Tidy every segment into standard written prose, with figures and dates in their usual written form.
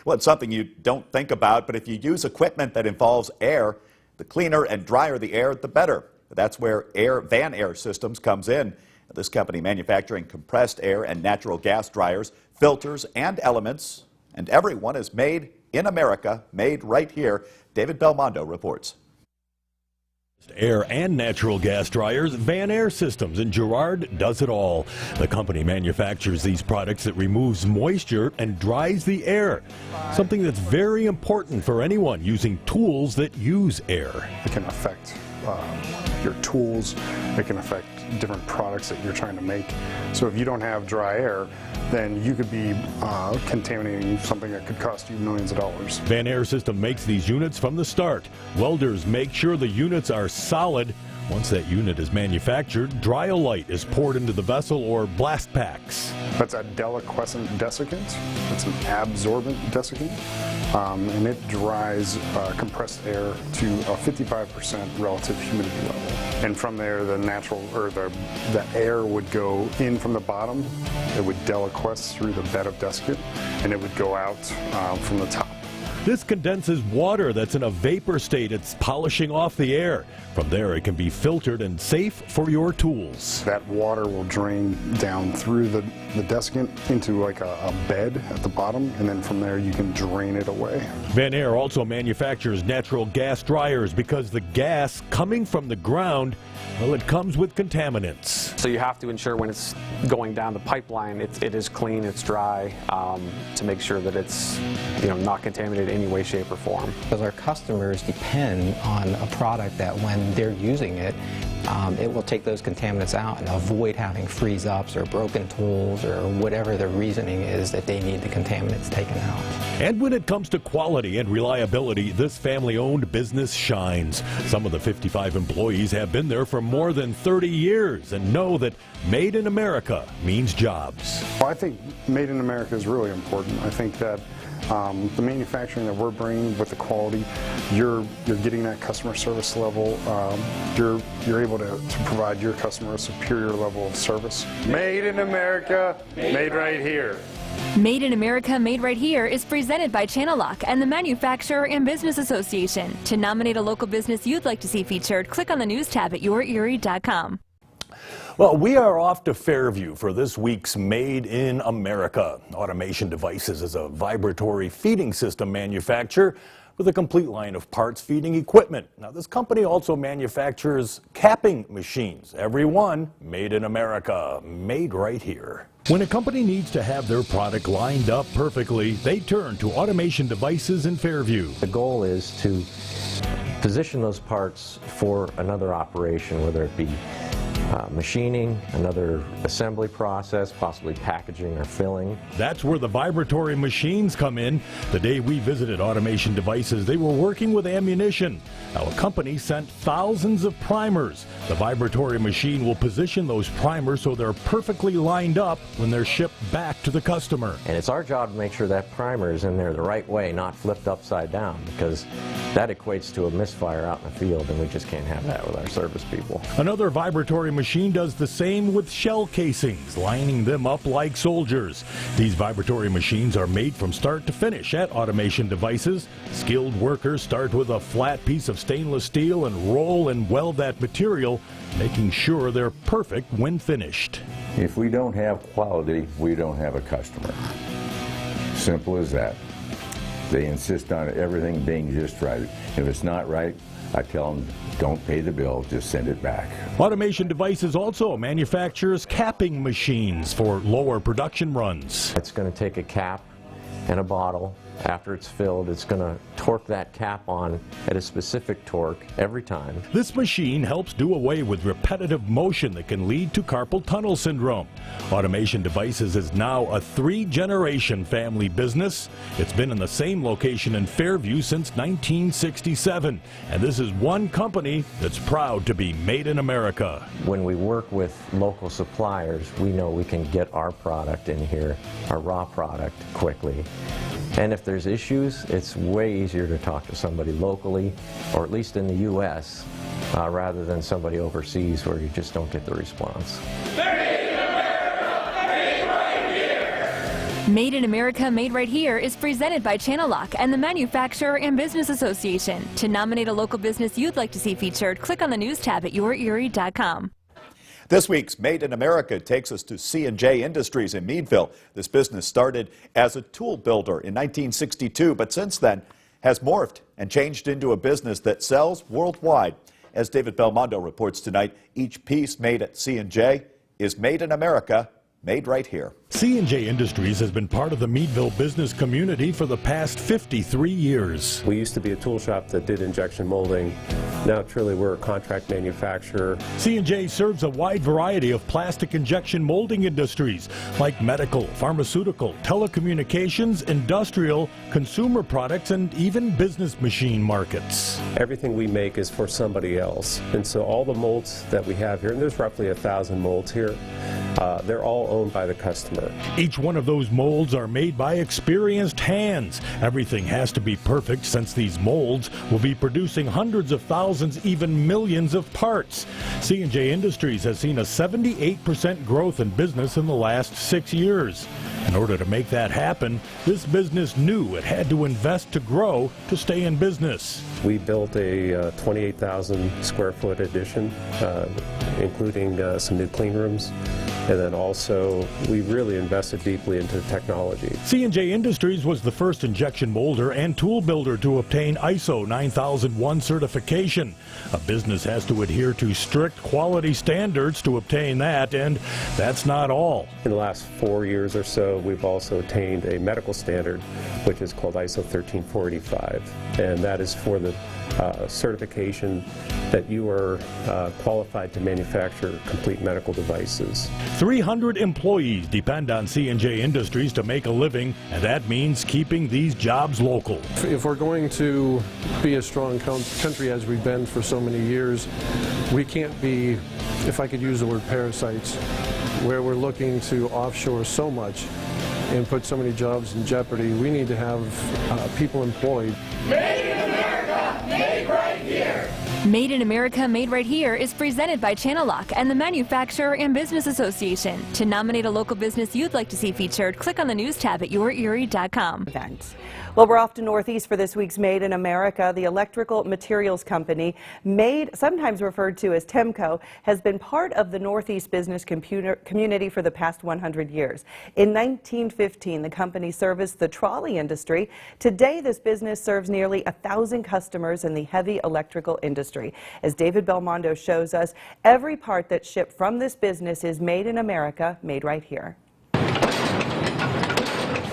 Well, it's something you don't think about, but if you use equipment that involves air, the cleaner and drier the air, the better. That's where Van Air Systems comes in. This company manufacturing compressed air and natural gas dryers, filters, and elements. And everyone is made in America, made right here. David Belmondo reports. Air and natural gas dryers, Van Air Systems in Girard does it all. The company manufactures these products that removes moisture and dries the air, something that's very important for anyone using tools that use air. It can affect your tools, it can affect different products that you're trying to make. So if you don't have dry air, then you could be contaminating something that could cost you millions of dollars. Van Air System makes these units from the start. Welders make sure the units are solid. Once that unit is manufactured, Dryolite is poured into the vessel or blast packs. That's a deliquescent desiccant. It's an absorbent desiccant, and it dries compressed air to a 55% relative humidity level. And from there, the air would go in from the bottom. It would deliquesce through the bed of desiccant, and it would go out from the top. This condenses water that's in a vapor state. It's polishing off the air. From there, it can be filtered and safe for your tools. That water will drain down through the desiccant into like a bed at the bottom, and then from there you can drain it away. Van Air also manufactures natural gas dryers because the gas coming from the ground, well, it comes with contaminants. So you have to ensure when it's going down the pipeline, it is clean, it's dry, to make sure that it's not contaminated in any way, shape, or form. Because our customers depend on a product that when they're using it, it will take those contaminants out and avoid having freeze-ups or broken tools or whatever the reasoning is that they need the contaminants taken out. And when it comes to quality and reliability, this family-owned business shines. Some of the 55 employees have been there for more than 30 years and know that Made in America means jobs. Well, I think Made in America is really important. I think that the manufacturing that we're bringing with the quality, you're getting that customer service level. You're able to provide your customer a superior level of service. Made in America, made right here. Made in America, Made Right Here is presented by Channel Lock and the Manufacturer and Business Association. To nominate a local business you'd like to see featured, click on the news tab at yourerie.com. Well, we are off to Fairview for this week's Made in America. Automation Devices is a vibratory feeding system manufacturer with a complete line of parts feeding equipment. Now, this company also manufactures capping machines. Every one made in America, made right here. When a company needs to have their product lined up perfectly, they turn to Automation Devices in Fairview. The goal is to position those parts for another operation, whether it be machining, another assembly process, possibly packaging or filling. That's where the vibratory machines come in. The day we visited Automation Devices, they were working with ammunition. Now, a company sent thousands of primers. The vibratory machine will position those primers so they're perfectly lined up when they're shipped back to the customer. And it's our job to make sure that primer is in there the right way, not flipped upside down, because that equates to a misfire out in the field, and we just can't have that with our service people. Another vibratory machine does the same with shell casings, lining them up like soldiers. These vibratory machines are made from start to finish at Automation Devices. Skilled workers start with a flat piece of stainless steel and roll and weld that material, making sure they're perfect when finished. If we don't have quality, we don't have a customer. Simple as that. They insist on everything being just right. If it's not right, I tell them, don't pay the bill, just send it back. Automation Devices also manufactures capping machines for lower production runs. It's going to take a cap and a bottle. After it's filled, it's going to torque that cap on at a specific torque every time. This machine helps do away with repetitive motion that can lead to carpal tunnel syndrome. Automation Devices is now a 3-generation family business. It's been in the same location in Fairview since 1967. And this is one company that's proud to be made in America. When we work with local suppliers, we know we can get our product in here, our raw product, quickly. And if there's issues, it's way easier to talk to somebody locally, or at least in the U.S., rather than somebody overseas where you just don't get the response. Made in America, Made Right Here is presented by Channel Lock and the Manufacturer and Business Association. To nominate a local business you'd like to see featured, click on the news tab at yourerie.com. This week's Made in America takes us to C&J Industries in Meadville. This business started as a tool builder in 1962, but since then has morphed and changed into a business that sells worldwide. As David Belmondo reports tonight, each piece made at C&J is made in America, made right here. C&J Industries has been part of the Meadville business community for the past 53 years. We used to be a tool shop that did injection molding. Now truly we're a contract manufacturer. C&J serves a wide variety of plastic injection molding industries like medical, pharmaceutical, telecommunications, industrial, consumer products, and even business machine markets. Everything we make is for somebody else. And so all the molds that we have here, and there's roughly 1,000 molds here, they're all owned by the customer. Each one of those molds are made by experienced hands. Everything has to be perfect since these molds will be producing hundreds of thousands, even millions of parts. C&J Industries has seen a 78% growth in business in the last 6 years. In order to make that happen, this business knew it had to invest to grow to stay in business. We built a 28,000 square foot addition, including some new clean rooms. And then also, we really invested deeply into technology. C&J Industries was the first injection molder and tool builder to obtain ISO 9001 certification. A business has to adhere to strict quality standards to obtain that, and that's not all. In the last 4 years or so, we've also attained a medical standard, which is called ISO 13485. And that is for the certification that you are qualified to manufacture complete medical devices. 300 employees depend on C&J Industries to make a living, and that means keeping these jobs local. If we're going to be a strong country as we've been for so many years, we can't be, if I could use the word parasites, where we're looking to offshore so much and put so many jobs in jeopardy. We need to have people employed. Made in America, Made Right Here. Made in America, Made Right Here is presented by Channel Lock and the Manufacturer and Business Association. To nominate a local business you'd like to see featured, click on the news tab at yourerie.com. Well, we're off to Northeast for this week's Made in America. The electrical materials company, MADE, sometimes referred to as TEMCO, has been part of the Northeast business community for the past 100 years. In 1915, the company serviced the trolley industry. Today, this business serves nearly 1,000 customers in the heavy electrical industry. As David Belmondo shows us, every part that's shipped from this business is made in America, made right here.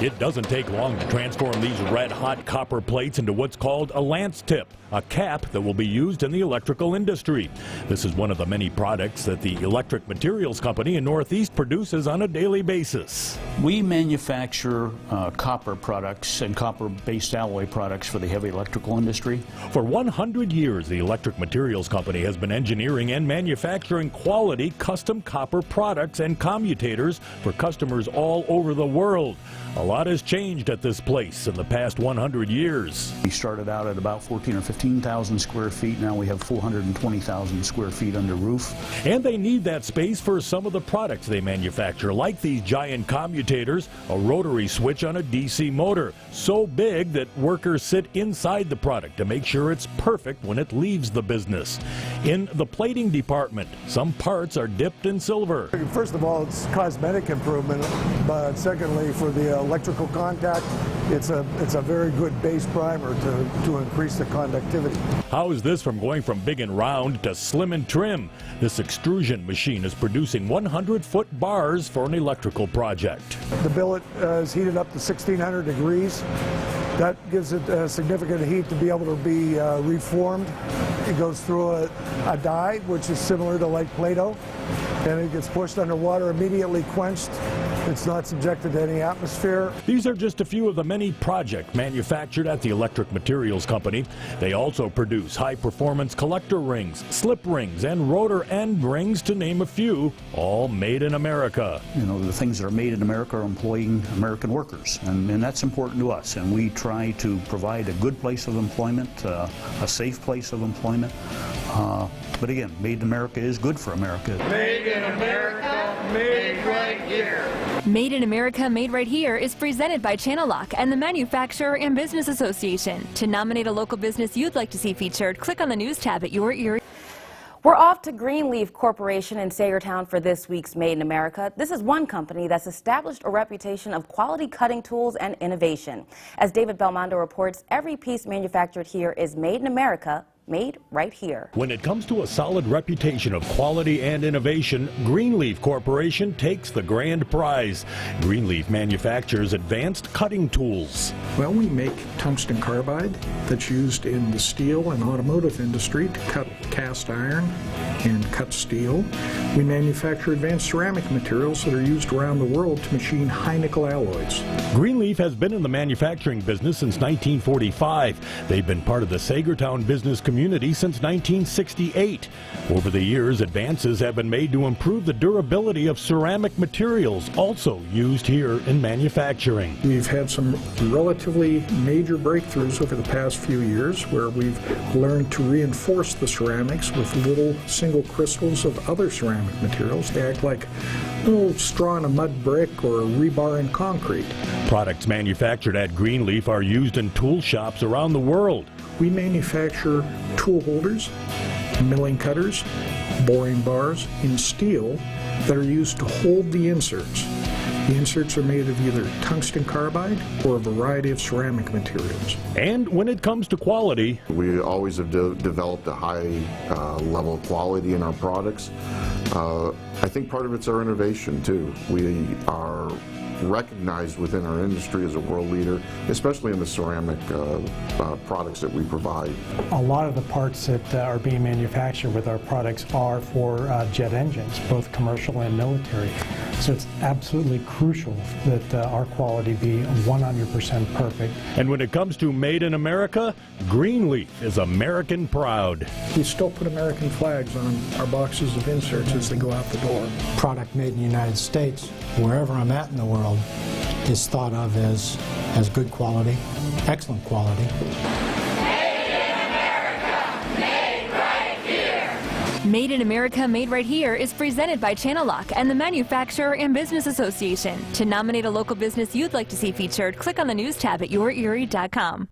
It doesn't take long to transform these red-hot copper plates into what's called a lance tip, a cap that will be used in the electrical industry. This is one of the many products that the Electric Materials Company in Northeast produces on a daily basis. We manufacture copper products and copper-based alloy products for the heavy electrical industry. For 100 years, the Electric Materials Company has been engineering and manufacturing quality custom copper products and commutators for customers all over the world. A lot has changed at this place in the past 100 years. We started out at about 14 or 15,000 square feet. Now we have 420,000 square feet under roof. And they need that space for some of the products they manufacture, like these giant commutators, a rotary switch on a DC motor, so big that workers sit inside the product to make sure it's perfect when it leaves the business. In the plating department, some parts are dipped in silver. First of all, it's cosmetic improvement, but secondly, for the electrical contact, it's a very good base primer to increase the conductivity. How is this from going from big and round to slim and trim? This extrusion machine is producing 100-foot bars for an electrical project. The billet is heated up to 1,600 degrees. That gives it significant heat to be able to be reformed. It goes through a die, which is similar to like Play-Doh, and it gets pushed underwater, immediately quenched. It's not subjected to any atmosphere. These are just a few of the many projects manufactured at the Electric Materials Company. They also produce high-performance collector rings, slip rings, and rotor end rings, to name a few, all made in America. You know, the things that are made in America are employing American workers, and that's important to us. And we try to provide a good place of employment, a safe place of employment. But again, made in America is good for America. Made in America, made right here. Made in America, Made Right Here is presented by Channel Lock and the Manufacturer and Business Association. To nominate a local business you'd like to see featured, click on the news tab at your ear. We're off to Greenleaf Corporation in Sagertown for this week's Made in America. This is one company that's established a reputation of quality cutting tools and innovation. As David Belmondo reports, every piece manufactured here is made in America, made right here. When it comes to a solid reputation of quality and innovation, Greenleaf Corporation takes the grand prize. Greenleaf manufactures advanced cutting tools. Well, we make tungsten carbide that's used in the steel and automotive industry to cut cast iron and cut steel. We manufacture advanced ceramic materials that are used around the world to machine high nickel alloys. Greenleaf has been in the manufacturing business since 1945. They've been part of the Sagertown business community since 1968. Over the years, advances have been made to improve the durability of ceramic materials, also used here in manufacturing. We've had some relatively major breakthroughs over the past few years where we've learned to reinforce the ceramics with little single crystals of other ceramic materials. They act like a little straw in a mud brick or a rebar in concrete. Products manufactured at Greenleaf are used in tool shops around the world. We manufacture tool holders, milling cutters, boring bars in steel that are used to hold the inserts. The inserts are made of either tungsten carbide or a variety of ceramic materials. And when it comes to quality, we always have developed a high level of quality in our products. I think part of it's our innovation too. We are recognized within our industry as a world leader, especially in the ceramic products that we provide. A lot of the parts that are being manufactured with our products are for jet engines, both commercial and military. So it's absolutely crucial that our quality be 100% perfect. And when it comes to Made in America, Greenleaf is American proud. We still put American flags on our boxes of inserts as they go out the door. Product made in the United States, wherever I'm at in the world, is thought of as good quality, excellent quality. Made in America, Made Right Here is presented by Channel Lock and the Manufacturer and Business Association. To nominate a local business you'd like to see featured, click on the news tab at yourerie.com.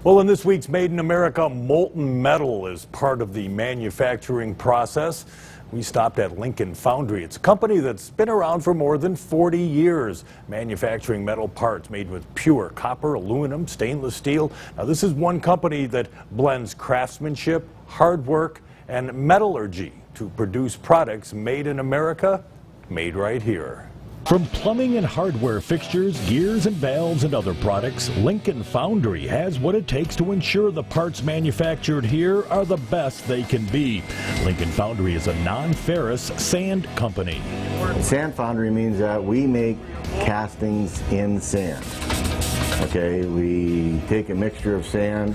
Well, in this week's Made in America, molten metal is part of the manufacturing process. We stopped at Lincoln Foundry. It's a company that's been around for more than 40 years, manufacturing metal parts made with pure copper, aluminum, stainless steel. Now, this is one company that blends craftsmanship, hard work, and metallurgy to produce products made in America, made right here. From plumbing and hardware fixtures, gears and valves and other products, Lincoln Foundry has what it takes to ensure the parts manufactured here are the best they can be. Lincoln Foundry is a non-ferrous sand company. Sand foundry means that we make castings in sand. Okay, we take a mixture of sand,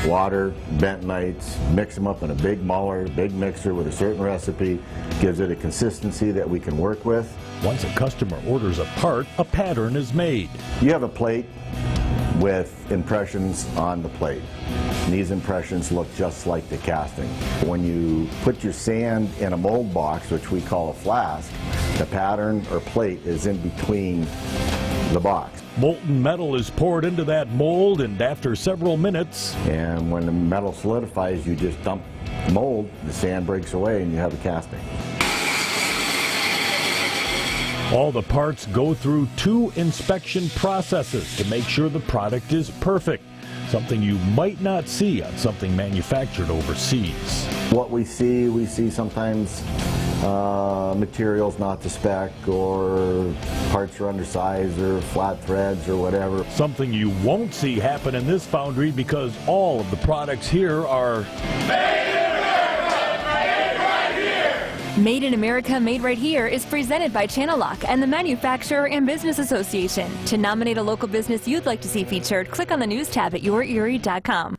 water, bentonites, mix them up in a big muller, big mixer with a certain recipe, gives it a consistency that we can work with. Once a customer orders a part, a pattern is made. You have a plate with impressions on the plate. And these impressions look just like the casting. When you put your sand in a mold box, which we call a flask, the pattern or plate is in between the box. Molten metal is poured into that mold, and after several minutes, and when the metal solidifies, you just dump the mold, the sand breaks away, and you have a casting. all the parts go through 2 inspection processes to make sure the product is perfect, something you might not see on something manufactured overseas. What we see sometimes materials not to spec, or parts are undersized, or flat threads, or whatever. Something you won't see happen in this foundry because all of the products here are Made in America, Made Right Here is presented by Channel Lock and the Manufacturer and Business Association. To nominate a local business you'd like to see featured, click on the news tab at yourerie.com.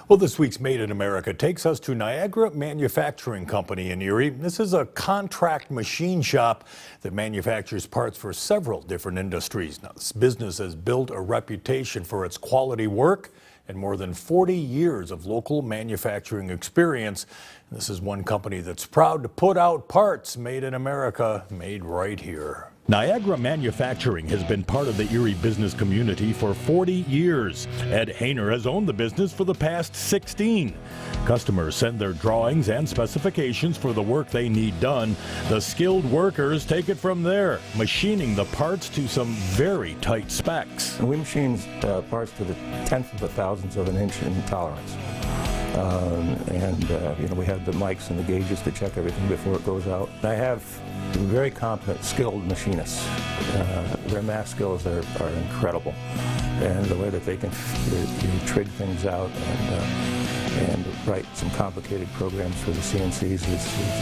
Well, this week's Made in America takes us to Niagara Manufacturing Company in Erie. This is a contract machine shop that manufactures parts for several different industries. Now, this business has built a reputation for its quality work and more than 40 years of local manufacturing experience. This is one company that's proud to put out parts made in America, made right here. Niagara Manufacturing has been part of the Erie business community for 40 years. Ed Hayner has owned the business for the past 16. Customers send their drawings and specifications for the work they need done. The skilled workers take it from there, machining the parts to some very tight specs. We machine parts to the tenth of the thousandths of an inch in tolerance. We have the mics and the gauges to check everything before it goes out. I have very competent, skilled machinists. Their math skills are incredible, and the way that they can trig things out and write some complicated programs for the CNCs,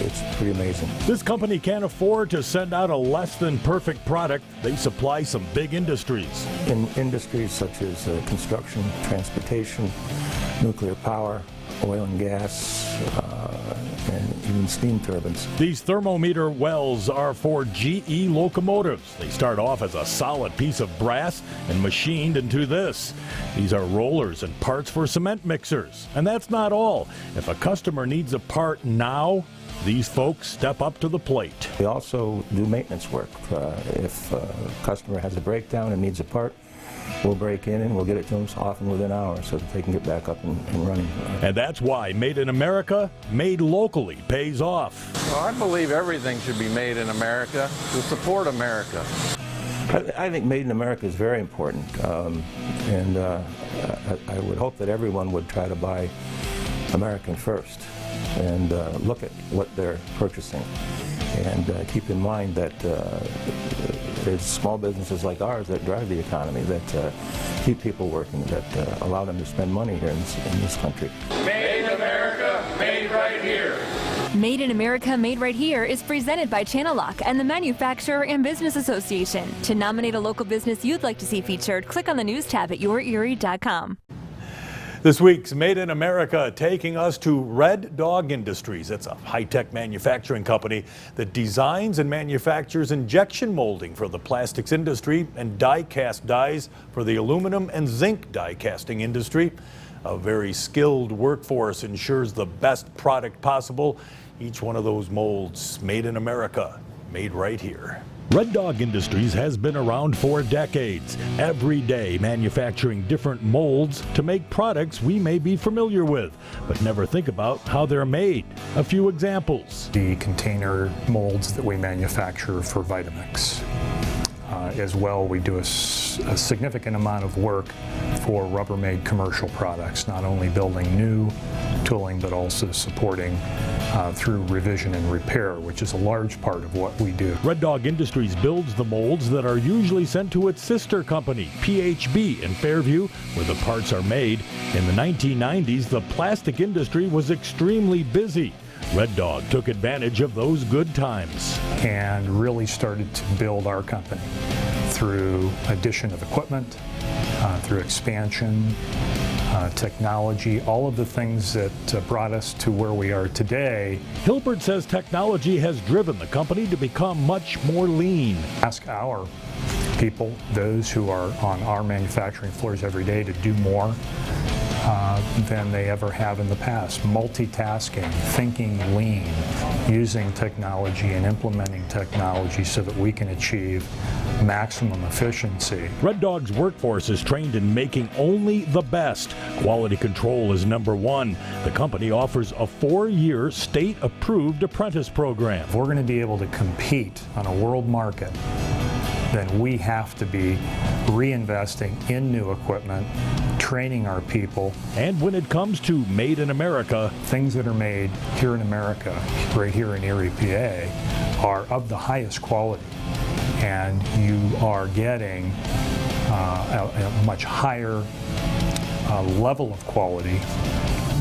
it's pretty amazing. This company can't afford to send out a less than perfect product. They supply some big industries. In industries such as construction, transportation, nuclear power, oil and gas, and even steam turbines. These thermometer wells are for GE locomotives. They start off as a solid piece of brass and machined into this. These are rollers and parts for cement mixers. And that's not all. If a customer needs a part now, these folks step up to the plate. We also do maintenance work. If a customer has a breakdown and needs a part, we'll break in and we'll get it to them often within hours so that they can get back up and running. And that's why Made in America, made locally, pays off. Well, I believe everything should be made in America to support America. I think Made in America is very important, and I would hope that everyone would try to buy American first and look at what they're purchasing, and keep in mind that there's small businesses like ours that drive the economy, that keep people working, that allow them to spend money here in this country. Made in America, made right here. Made in America, Made Right Here is presented by Channel Lock and the Manufacturer and Business Association. To nominate a local business you'd like to see featured, click on the news tab at yourerie.com. This week's Made in America taking us to Red Dog Industries. It's a high-tech manufacturing company that designs and manufactures injection molding for the plastics industry and die-cast dies for the aluminum and zinc die casting industry. A very skilled workforce ensures the best product possible. Each one of those molds made in America, made right here. Red Dog Industries has been around for decades, every day manufacturing different molds to make products we may be familiar with, but never think about how they're made. A few examples. The container molds that we manufacture for Vitamix. As well, we do a significant amount of work for Rubbermaid commercial products, not only building new tooling, but also supporting through revision and repair, which is a large part of what we do. Red Dog Industries builds the molds that are usually sent to its sister company, PHB, in Fairview, where the parts are made. In the 1990s, the plastic industry was extremely busy. Red Dog took advantage of those good times and really started to build our company through addition of equipment, through expansion, technology, all of the things that brought us to where we are today. Hilbert says technology has driven the company to become much more lean. Ask our people, those who are on our manufacturing floors every day, to do more than they ever have in the past. Multitasking, thinking lean, using technology and implementing technology so that we can achieve maximum efficiency. Red Dog's workforce is trained in making only the best. Quality control is number one. The company offers a 4-year state-approved apprentice program. If we're going to be able to compete on a world market then we have to be reinvesting in new equipment, training our people. And when it comes to Made in America, things that are made here in America, right here in Erie, PA, are of the highest quality. And you are getting a much higher level of quality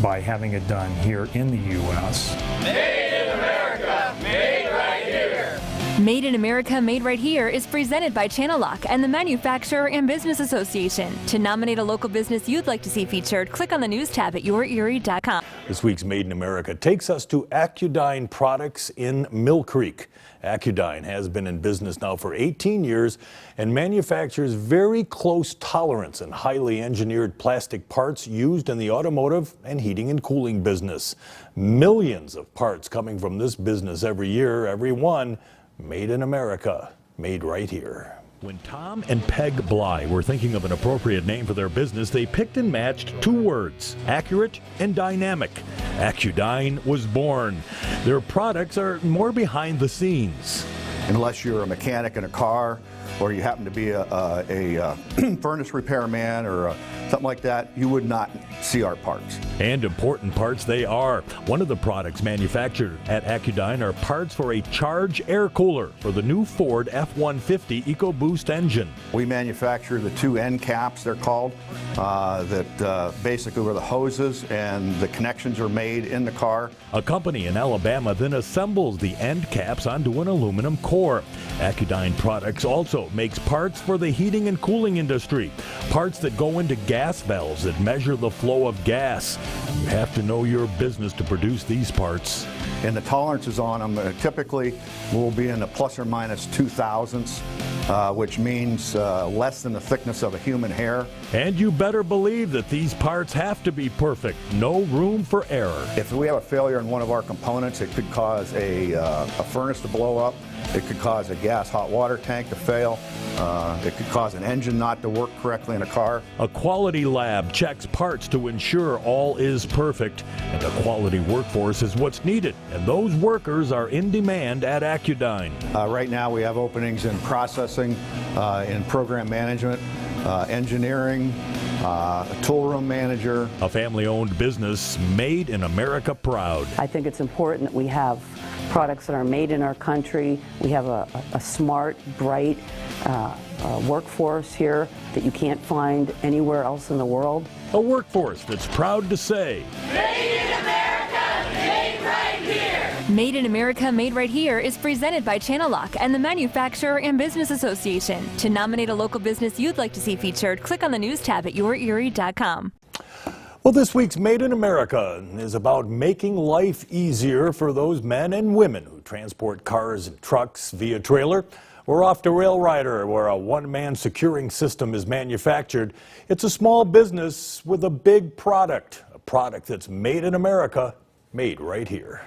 by having it done here in the U.S. Made in America, made right here. Made in America, Made Right Here is presented by Channel Lock and the Manufacturer and Business Association. To nominate a local business you'd like to see featured, click on the news tab at yourerie.com. This week's Made in America takes us to Accudyne Products in Mill Creek. Accudyne has been in business now for 18 years and manufactures very close tolerance and highly engineered plastic parts used in the automotive and heating and cooling business. Millions of parts coming from this business every year, every one made in America, made right here. When Tom and Peg Bly were thinking of an appropriate name for their business, they picked and matched two words, accurate and dynamic. Accudyne was born. Their products are more behind the scenes. Unless you're a mechanic in a car, or you happen to be a furnace repairman or something like that, you would not see our parts. And important parts they are. One of the products manufactured at Accudyne are parts for a charge air cooler for the new Ford F-150 EcoBoost engine. We manufacture the two end caps, they're called, that basically where the hoses and the connections are made in the car. A company in Alabama then assembles the end caps onto an aluminum core. Accudyne Products also makes parts for the heating and cooling industry, parts that go into gas valves that measure the flow of gas. You have to know your business to produce these parts. And the tolerances on them typically will be in the plus or minus 0.002, which means less than the thickness of a human hair. And you better believe that these parts have to be perfect. No room for error. If we have a failure in one of our components, it could cause a furnace to blow up. It could cause a gas hot water tank to fail. It could cause an engine not to work correctly in a car. A quality lab checks parts to ensure all is perfect. And a quality workforce is what's needed. And those workers are in demand at Accudyne. Right now we have openings in processing, in program management, engineering, tool room manager. A family-owned business made in America proud. I think it's important that we have products that are made in our country. We have a smart, bright workforce here that you can't find anywhere else in the world. A workforce that's proud to say, Made in America, made right here. Made in America, Made Right Here is presented by Channel Lock and the Manufacturer and Business Association. To nominate a local business you'd like to see featured, click on the news tab at yourerie.com. Well, this week's Made in America is about making life easier for those men and women who transport cars and trucks via trailer. We're off to Rail Rider, where a one-man securing system is manufactured. It's a small business with a big product, a product that's made in America, made right here.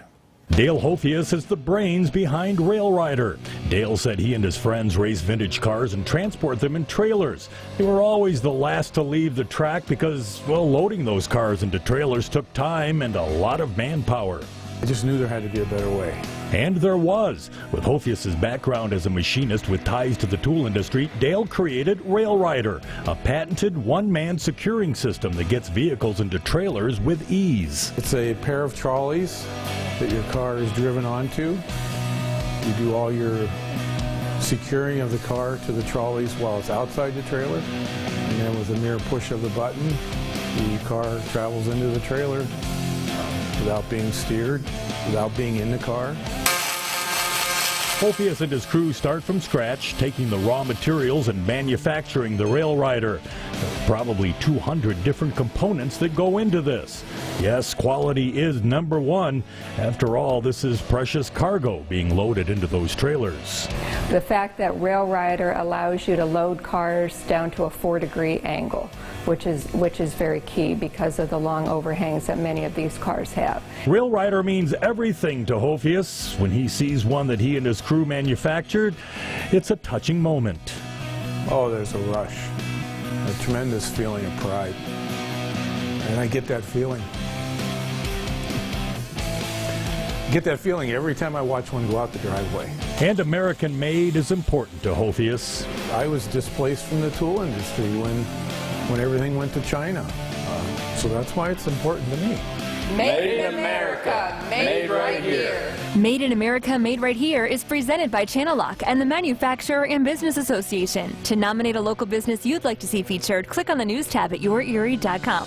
Dale Hofius is the brains behind Rail Rider. Dale said he and his friends race vintage cars and transport them in trailers. They were always the last to leave the track because, well, loading those cars into trailers took time and a lot of manpower. I just knew there had to be a better way. And there was. With Hofius' background as a machinist with ties to the tool industry, Dale created Rail Rider, a patented one-man securing system that gets vehicles into trailers with ease. It's a pair of trolleys that your car is driven onto. You do all your securing of the car to the trolleys while it's outside the trailer. And then with a mere push of the button, the car travels into the trailer without being steered, without being in the car. Hofius and his crew start from scratch, taking the raw materials and manufacturing the Rail Rider. There are probably 200 different components that go into this. Yes, quality is number one. After all, this is precious cargo being loaded into those trailers. The fact that Rail Rider allows you to load cars down to a 4-degree angle, which is very key because of the long overhangs that many of these cars have. Rail Rider means everything to Hofius. When he sees one that he and his crew manufactured, it's a touching moment. Oh, there's a rush, a tremendous feeling of pride. And I get that feeling. Get that feeling every time I watch one go out the driveway. And American made is important to Holthius. I was displaced from the tool industry when everything went to China. So that's why it's important to me. Made in America, made right here. Made in America, Made Right Here is presented by Channel Lock and the Manufacturer and Business Association. To nominate a local business you'd like to see featured, click on the News tab at yourerie.com.